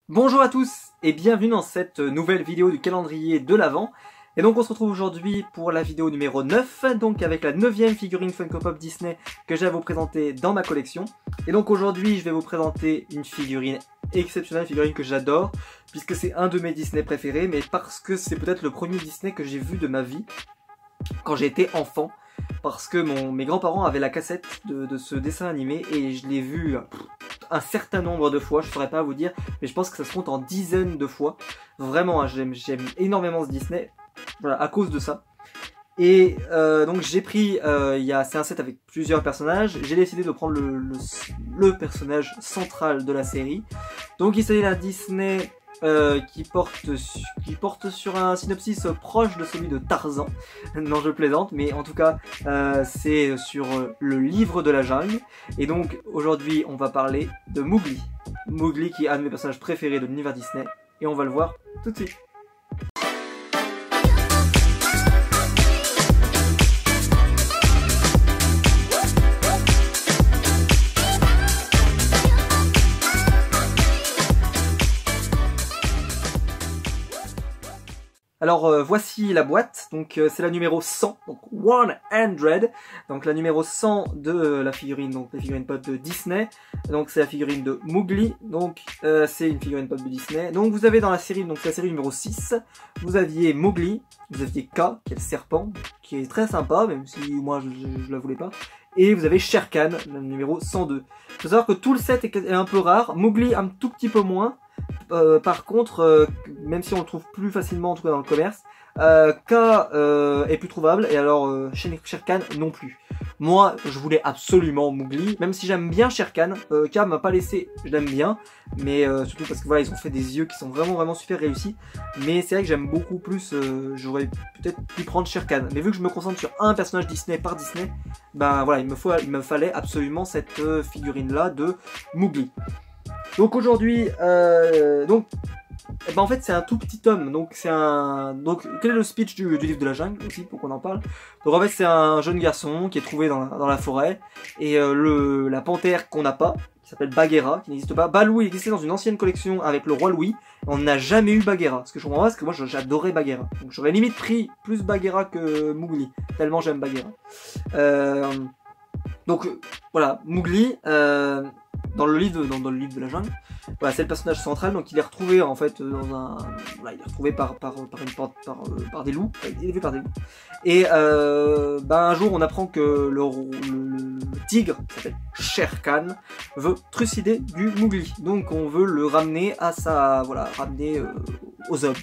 Bonjour à tous et bienvenue dans cette nouvelle vidéo du calendrier de l'Avent. Et donc on se retrouve aujourd'hui pour la vidéo numéro 9, donc avec la 9e figurine Funko Pop Disney que j'ai à vous présenter dans ma collection. Et donc aujourd'hui je vais vous présenter une figurine exceptionnelle, une figurine que j'adore, puisque c'est un de mes Disney préférés, mais parce que c'est peut-être le premier Disney que j'ai vu de ma vie quand j'étais enfant. Parce que mes grands-parents avaient la cassette de ce dessin animé et je l'ai vu un certain nombre de fois, je ne saurais pas vous dire, mais je pense que ça se compte en dizaines de fois. Vraiment, hein, j'aime énormément ce Disney, voilà, à cause de ça. Et donc j'ai pris, c'est un set avec plusieurs personnages, j'ai décidé de prendre le personnage central de la série. Donc il s'agit d'un Disney qui porte sur un synopsis proche de celui de Tarzan. Non, je plaisante, mais en tout cas c'est sur le livre de la jungle. Et donc aujourd'hui on va parler de Mowgli. Mowgli qui est un de mes personnages préférés de l'univers Disney, et on va le voir tout de suite. Alors voici la boîte, donc c'est la numéro 100, donc 100, donc la numéro 100 de la figurine, donc la figurine pop de Disney, donc c'est la figurine de Mowgli, donc c'est une figurine pop de Disney. Donc vous avez dans la série, donc la série numéro 6, vous aviez Mowgli, vous aviez K, qui est le serpent, qui est très sympa, même si moi je la voulais pas, et vous avez Shere Khan, le numéro 102. Il faut savoir que tout le set est un peu rare, Mowgli un tout petit peu moins. Par contre, même si on le trouve plus facilement, en tout cas dans le commerce, K est plus trouvable, et alors Shere Khan non plus. Moi, je voulais absolument Mowgli, même si j'aime bien Shere Khan. K m'a pas laissé, je l'aime bien, mais surtout parce que voilà, ils ont fait des yeux qui sont vraiment super réussis. Mais c'est vrai que j'aime beaucoup plus, j'aurais peut-être pu prendre Shere Khan. Mais vu que je me concentre sur un personnage Disney par Disney, ben voilà, il me fallait absolument cette figurine là de Mowgli. Donc aujourd'hui, en fait c'est un tout petit tome, donc quel est le speech du livre de la jungle aussi pour qu'on en parle. Donc en fait c'est un jeune garçon qui est trouvé dans la forêt, et la panthère qu'on n'a pas, qui s'appelle Bagheera, qui n'existe pas. Baloo il existait dans une ancienne collection avec le roi Louis, on n'a jamais eu Bagheera, ce que je comprends pas parce que moi j'adorais Bagheera, donc j'aurais limite pris plus Bagheera que Mowgli, tellement j'aime Bagheera. Donc voilà, Mowgli, dans le livre de la jungle, voilà, c'est le personnage central. Donc il est retrouvé en fait il est retrouvé par des loups, élevé par des loups. Et un jour on apprend que le tigre, qui s'appelle Shere Khan, veut trucider du Mowgli. Donc on veut le ramener aux hommes.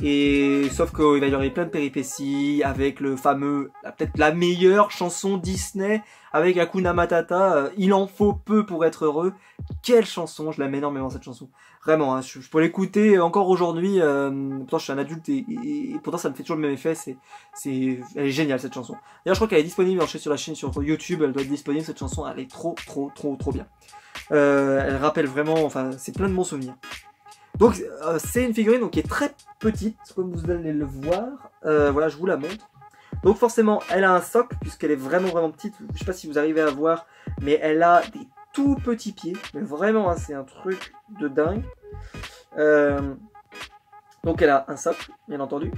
Et sauf qu'il va y avoir plein de péripéties avec le fameux, peut-être la meilleure chanson Disney avec Hakuna Matata, il en faut peu pour être heureux. Quelle chanson, je l'aime énormément cette chanson. Vraiment, hein, je peux l'écouter encore aujourd'hui. Pourtant je suis un adulte et pourtant ça me fait toujours le même effet. Elle est géniale cette chanson. D'ailleurs je crois qu'elle est disponible sur la chaîne, sur YouTube, elle doit être disponible cette chanson. Elle est trop bien. Elle rappelle vraiment, enfin c'est plein de bons souvenirs. Donc c'est une figurine donc, qui est très petite, comme vous allez le voir. Voilà, je vous la montre. Donc forcément, elle a un socle, puisqu'elle est vraiment petite. Je sais pas si vous arrivez à voir, mais elle a des tout petits pieds. Mais vraiment, hein, c'est un truc de dingue. Donc elle a un socle, bien entendu.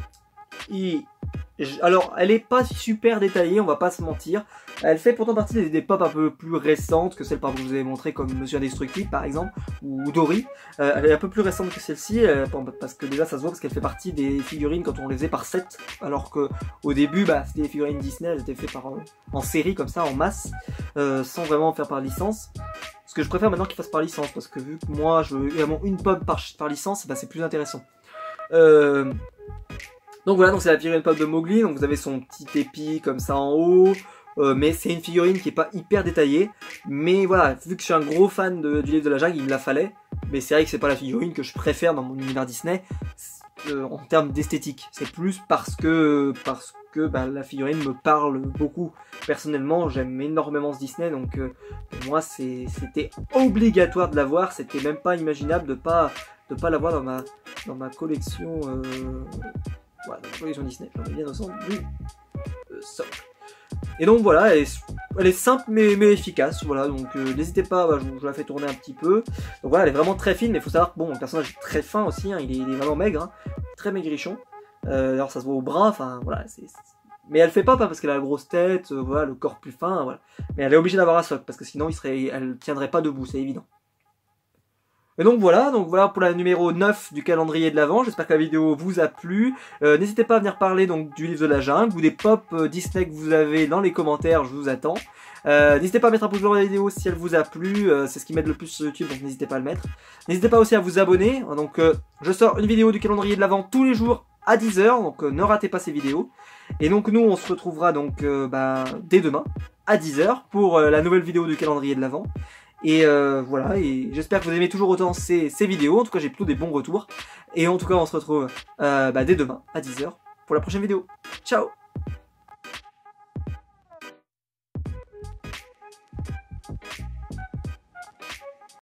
Alors, elle est pas super détaillée, on va pas se mentir. Elle fait pourtant partie des pop un peu plus récentes que celle que je vous avais montré, comme Monsieur Indestructible par exemple, ou Dory. Elle est un peu plus récente que celle-ci, parce que déjà ça se voit parce qu'elle fait partie des figurines quand on les faisait par set, alors que au début, c'était des figurines Disney, elles étaient faites en série comme ça, en masse, sans vraiment faire par licence. Ce que je préfère maintenant qu'ils fassent par licence, parce que vu que moi je veux vraiment une pop par licence, c'est plus intéressant. Donc voilà, donc c'est la figurine pop de Mowgli, donc vous avez son petit épi comme ça en haut, mais c'est une figurine qui est pas hyper détaillée, mais voilà, vu que je suis un gros fan du livre de la jungle, il me la fallait, mais c'est vrai que c'est pas la figurine que je préfère dans mon univers Disney, en termes d'esthétique, c'est plus parce que la figurine me parle beaucoup. Personnellement, j'aime énormément ce Disney, donc pour moi c'était obligatoire de l'avoir, c'était même pas imaginable de pas l'avoir dans ma collection. Voilà, dans la collection Disney, j'en ai bien au centre du socle. Et donc voilà, elle est simple mais efficace, voilà, donc n'hésitez pas, bah, je vous la fais tourner un petit peu. Donc voilà, elle est vraiment très fine, mais il faut savoir que bon, le personnage est très fin aussi, hein, il est vraiment maigre, hein, très maigrichon. D'ailleurs ça se voit au bras, enfin voilà, mais elle fait pas parce qu'elle a la grosse tête, voilà, le corps plus fin, voilà. Mais elle est obligée d'avoir un socle, parce que sinon elle tiendrait pas debout, c'est évident. Et donc voilà pour la numéro 9 du calendrier de l'Avent. J'espère que la vidéo vous a plu. N'hésitez pas à venir parler donc du livre de la jungle ou des pop Disney que vous avez dans les commentaires, je vous attends. N'hésitez pas à mettre un pouce bleu dans la vidéo si elle vous a plu, c'est ce qui m'aide le plus sur YouTube, donc n'hésitez pas à le mettre. N'hésitez pas aussi à vous abonner, donc je sors une vidéo du calendrier de l'Avent tous les jours à 10 h, donc ne ratez pas ces vidéos. Et donc nous on se retrouvera donc dès demain à 10 h pour la nouvelle vidéo du calendrier de l'Avent. Et voilà, et j'espère que vous aimez toujours autant ces vidéos, en tout cas j'ai plutôt des bons retours. Et en tout cas on se retrouve dès demain à 10 h pour la prochaine vidéo. Ciao!